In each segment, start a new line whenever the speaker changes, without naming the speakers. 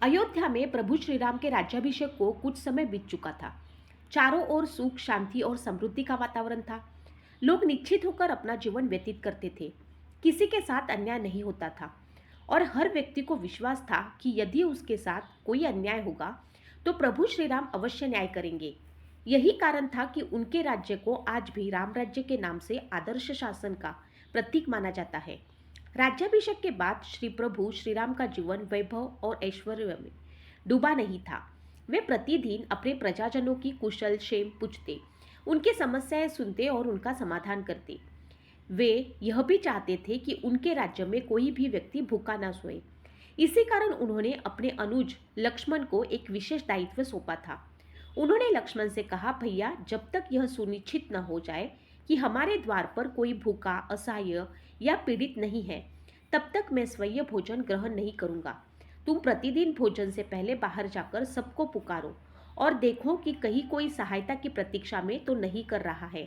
अयोध्या में प्रभु श्री राम के राज्याभिषेक को कुछ समय बीत चुका था। चारों ओर सुख, शांति और समृद्धि का वातावरण था। लोग निश्चित होकर अपना जीवन व्यतीत करते थे। किसी के साथ अन्याय नहीं होता था और हर व्यक्ति को विश्वास था कि यदि उसके साथ कोई अन्याय होगा तो प्रभु श्री राम अवश्य न्याय करेंगे। यही कारण था कि उनके राज्य को आज भी राम राज्य के नाम से आदर्श शासन का प्रतीक माना जाता है। राज्याभिषेक के बाद श्री प्रभु श्री राम का जीवन वैभव और ऐश्वर्य में डूबा नहीं था। वे प्रतिदिन अपने प्रजाजनों की कुशल क्षेम पूछते, उनकी समस्याएं सुनते और उनका समाधान करते। वे यह भी चाहते थे कि उनके राज्य में कोई भी व्यक्ति भूखा ना सोए। इसी कारण उन्होंने अपने अनुज लक्ष्मण को एक विशेष दायित्व सौंपा था। उन्होंने लक्ष्मण से कहा, भैया, जब तक यह सुनिश्चित न हो जाए कि हमारे द्वार पर कोई भूखा, असहाय या पीड़ित नहीं है, तब तक मैं स्वयं भोजन ग्रहण नहीं करूंगा। तुम प्रतिदिन भोजन से पहले बाहर जाकर सबको पुकारो और देखो कि कहीं कोई सहायता की प्रतीक्षा में तो नहीं कर रहा है।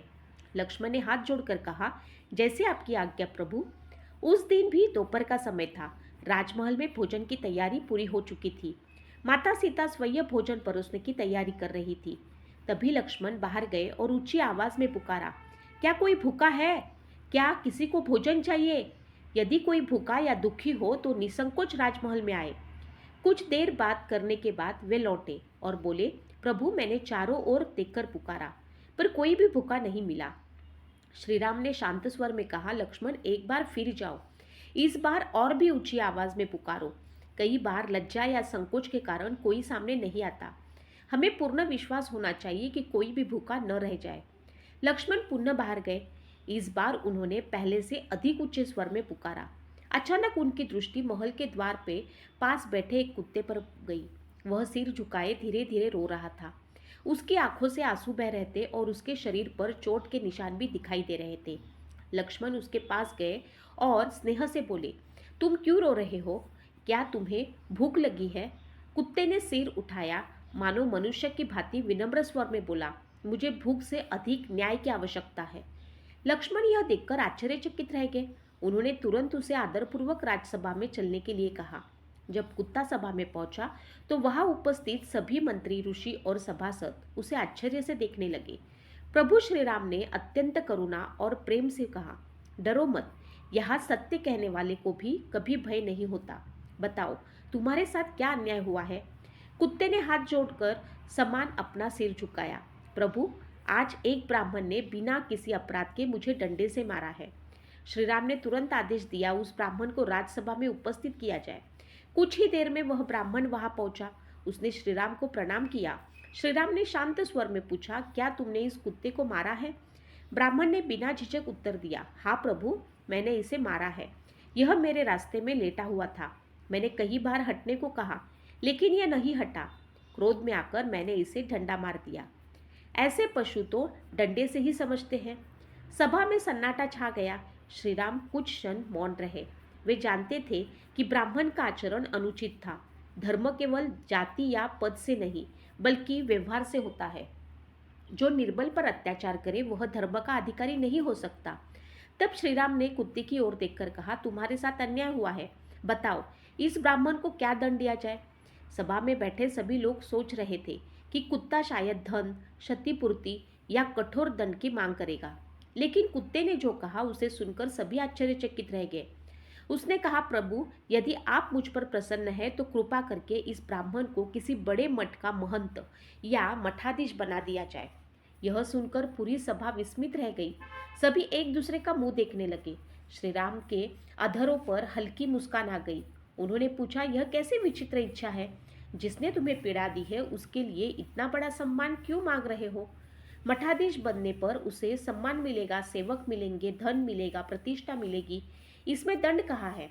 लक्ष्मण ने हाथ जोड़कर कहा, जैसे आपकी आज्ञा प्रभु। उस दिन भी दोपहर का समय था। राजमहल में भोजन की तैयारी पूरी हो चुकी थी। माता सीता स्वयं भोजन परोसने की तैयारी कर रही थी। तभी लक्ष्मण बाहर गए और ऊंची आवाज में पुकारा, क्या कोई भूखा है? क्या किसी को भोजन चाहिए? यदि कोई भूखा या दुखी हो तो निसंकोच राजमहल में आए। कुछ देर बात करने के बाद वे लौटे और बोले, प्रभु, मैंने चारों ओर देखकर पुकारा पर कोई भी भूखा नहीं मिला। श्री राम ने शांत स्वर में कहा, लक्ष्मण, एक बार फिर जाओ। इस बार और भी ऊंची आवाज में पुकारो। कई बार लज्जा या संकोच के कारण कोई सामने नहीं आता। हमें पूर्ण विश्वास होना चाहिए कि कोई भी भूखा न रह जाए। लक्ष्मण पुनः बाहर गए। इस बार उन्होंने पहले से अधिक ऊंचे स्वर में पुकारा। अचानक उनकी दृष्टि महल के द्वार पे पास बैठे एक कुत्ते पर गई। वह सिर झुकाए धीरे धीरे रो रहा था। उसकी आंखों से आंसू बह रहे थे और उसके शरीर पर चोट के निशान भी दिखाई दे रहे थे। लक्ष्मण उसके पास गए और स्नेह से बोले, तुम क्यों रो रहे हो? क्या तुम्हें भूख लगी है? कुत्ते ने सिर उठाया, मानो मनुष्य की भांति विनम्र स्वर में बोला, मुझे भूख से अधिक न्याय की आवश्यकता है। लक्ष्मण यह देखकर आश्चर्यचकित रह गए। उन्होंने तुरंत उसे आदरपूर्वक राजसभा में चलने के लिए कहा। जब कुत्ता सभा में पहुंचा तो वहां उपस्थित सभी मंत्री, ऋषि और सभासद उसे आश्चर्य से देखने लगे। प्रभु श्री राम ने अत्यंत करुणा और प्रेम से कहा, डरो मत, यहाँ सत्य कहने वाले को भी कभी भय नहीं होता। बताओ, तुम्हारे साथ क्या अन्याय हुआ है? कुत्ते ने हाथ जोड़कर समान अपना सिर झुकाया। प्रभु, आज एक ब्राह्मण ने बिना किसी अपराध के मुझे डंडे से मारा है। श्री राम ने तुरंत आदेश दिया, उस ब्राह्मण को राजसभा में उपस्थित किया जाए। कुछ ही देर में वह ब्राह्मण वहां पहुंचा। उसने श्री राम को प्रणाम किया। श्री राम ने शांत स्वर में पूछा, क्या तुमने इस कुत्ते को मारा है? ब्राह्मण ने बिना झिझक उत्तर दिया, हाँ प्रभु, मैंने इसे मारा है। यह मेरे रास्ते में लेटा हुआ था। मैंने कई बार हटने को कहा, लेकिन यह नहीं हटा। क्रोध में आकर मैंने इसे डंडा मार दिया। ऐसे पशु तो डंडे से ही समझते हैं। सभा में सन्नाटा छा गया। श्री राम कुछ क्षण मौन रहे। वे जानते थे कि ब्राह्मण का आचरण अनुचित था। धर्म केवल जाति या पद से नहीं, बल्कि व्यवहार से होता है। जो निर्बल पर अत्याचार करे वह धर्म का अधिकारी नहीं हो सकता। तब श्री राम ने कुत्ते की ओर देखकर कहा, तुम्हारे साथ अन्याय हुआ है। बताओ, इस ब्राह्मण को क्या दंड दिया जाए? सभा में बैठे सभी लोग सोच रहे थे कि कुत्ता शायद धन, क्षतिपूर्ति या कठोर दंड की मांग करेगा। लेकिन कुत्ते ने जो कहा उसे सुनकर सभी आश्चर्यचकित रह गए। उसने कहा, प्रभु, यदि आप मुझ पर प्रसन्न हैं तो कृपा करके इस ब्राह्मण को किसी बड़े मठ का महंत या मठाधीश बना दिया जाए। यह सुनकर पूरी सभा विस्मित रह गई। सभी एक दूसरे का मुंह देखने लगे। श्री राम के अधरों पर हल्की मुस्कान आ गई। उन्होंने पूछा, यह कैसी विचित्र इच्छा है? जिसने तुम्हें पीड़ा दी है उसके लिए इतना बड़ा सम्मान क्यों मांग रहे हो? मठाधीश बनने पर उसे सम्मान मिलेगा, सेवक मिलेंगे, धन मिलेगा, प्रतिष्ठा मिलेगी। इसमें दंड कहाँ है?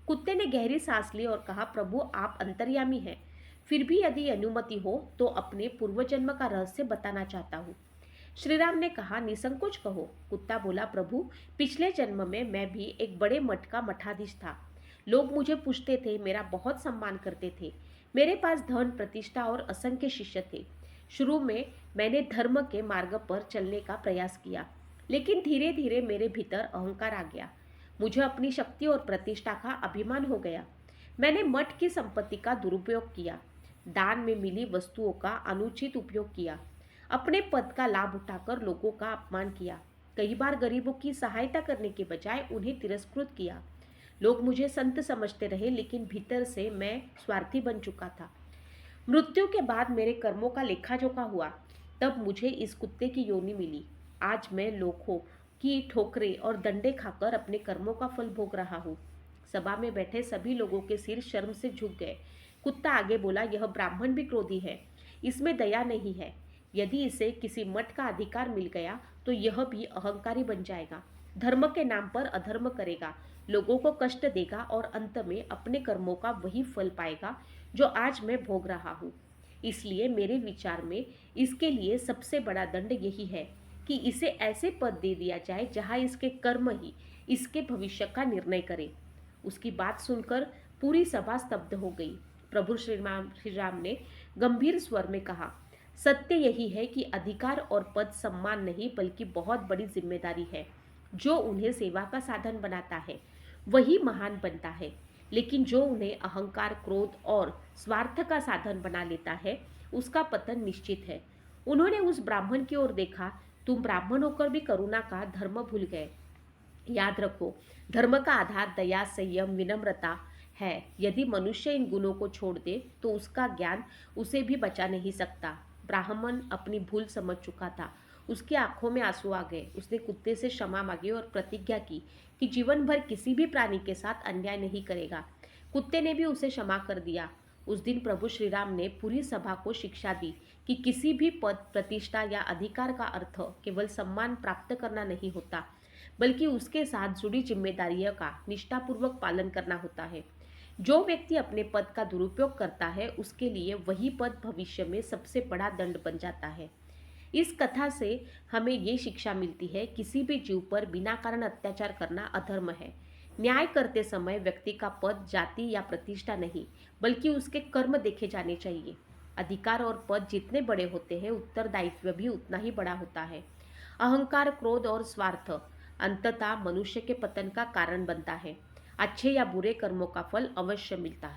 कुत्ते ने गहरी सांस ली और कहा, प्रभु, आप अंतर्यामी हैं। फिर भी यदि अनुमति हो तो अपने पूर्वजन्म का रहस्य बताना चाहता हूँ। श्री राम ने कहा, निसंकोच कहो। कुत्ता बोला, प्रभु, पिछले जन्म में मैं भी एक बड़े मठ का मठाधीश था। लोग मुझे पूछते थे, मेरा बहुत सम्मान करते थे। मेरे पास धन, प्रतिष्ठा और असंख्य शिष्य थे। शुरू में मैंने धर्म के मार्ग पर चलने का प्रयास किया, लेकिन धीरे धीरे मेरे भीतर अहंकार आ गया। मुझे अपनी शक्ति और प्रतिष्ठा का अभिमान हो गया। मैंने मठ की संपत्ति का दुरुपयोग किया, दान में मिली वस्तुओं का अनुचित उपयोग किया, अपने पद का लाभ उठाकर लोगों का अपमान किया, कई बार गरीबों की सहायता करने के बजाय उन्हें तिरस्कृत किया। लोग मुझे संत समझते रहे, लेकिन भीतर से मैं स्वार्थी बन चुका था। मृत्यु के बाद मेरे कर्मों का लेखा जोखा हुआ, तब मुझे इस कुत्ते की योनि मिली। आज मैं लोगों की ठोकरें और डंडे खाकर अपने कर्मों का फल भोग रहा हूँ। सभा में बैठे सभी लोगों के सिर शर्म से झुक गए। कुत्ता आगे बोला, यह ब्राह्मण भी क्रोधी है, इसमें दया नहीं है। यदि इसे किसी मठ का अधिकार मिल गया तो यह भी अहंकारी बन जाएगा, धर्म के नाम पर अधर्म करेगा, लोगों को कष्ट देगा और अंत में अपने कर्मों का वही फल पाएगा जो आज मैं भोग रहा हूँ। इसलिए मेरे विचार में इसके लिए सबसे बड़ा दंड यही है कि इसे ऐसे पद दे दिया जाए जहाँ इसके कर्म ही इसके भविष्य का निर्णय करे। उसकी बात सुनकर पूरी सभा स्तब्ध हो गई। प्रभु श्री राम ने गंभीर स्वर में कहा, सत्य यही है कि अधिकार और पद सम्मान नहीं बल्कि बहुत बड़ी जिम्मेदारी है। जो उन्हें सेवा का साधन बनाता है वही महान बनता है, लेकिन जो उन्हें अहंकार, क्रोध और स्वार्थ का साधन बना लेता है उसका पतन निश्चित है। उन्होंने उस ब्राह्मण की ओर देखा, तुम ब्राह्मण होकर भी करुणा का धर्म भूल गए। याद रखो, धर्म का आधार दया, संयम, विनम्रता है। यदि मनुष्य इन गुणों को छोड़ दे तो उसका ज्ञान उसे भी बचा नहीं सकता। ब्राह्मण अपनी भूल समझ चुका था। उसकी आंखों में आंसू आ गए। उसने कुत्ते से क्षमा मांगी और प्रतिज्ञा की कि जीवन भर किसी भी प्राणी के साथ अन्याय नहीं करेगा। कुत्ते ने भी उसे क्षमा कर दिया। उस दिन प्रभु श्री राम ने पूरी सभा को शिक्षा दी कि किसी भी पद, प्रतिष्ठा या अधिकार का अर्थ केवल सम्मान प्राप्त करना नहीं होता, बल्कि उसके साथ जुड़ी जिम्मेदारियों का निष्ठापूर्वक पालन करना होता है। जो व्यक्ति अपने पद का दुरुपयोग करता है उसके लिए वही पद भविष्य में सबसे बड़ा दंड बन जाता है। इस कथा से हमें ये शिक्षा मिलती है, किसी भी जीव पर बिना कारण अत्याचार करना अधर्म है। न्याय करते समय व्यक्ति का पद, जाति या प्रतिष्ठा नहीं, बल्कि उसके कर्म देखे जाने चाहिए। अधिकार और पद जितने बड़े होते हैं, उत्तरदायित्व भी उतना ही बड़ा होता है। अहंकार, क्रोध और स्वार्थ अंततः मनुष्य के पतन का कारण बनता है। अच्छे या बुरे कर्मों का फल अवश्य मिलता है।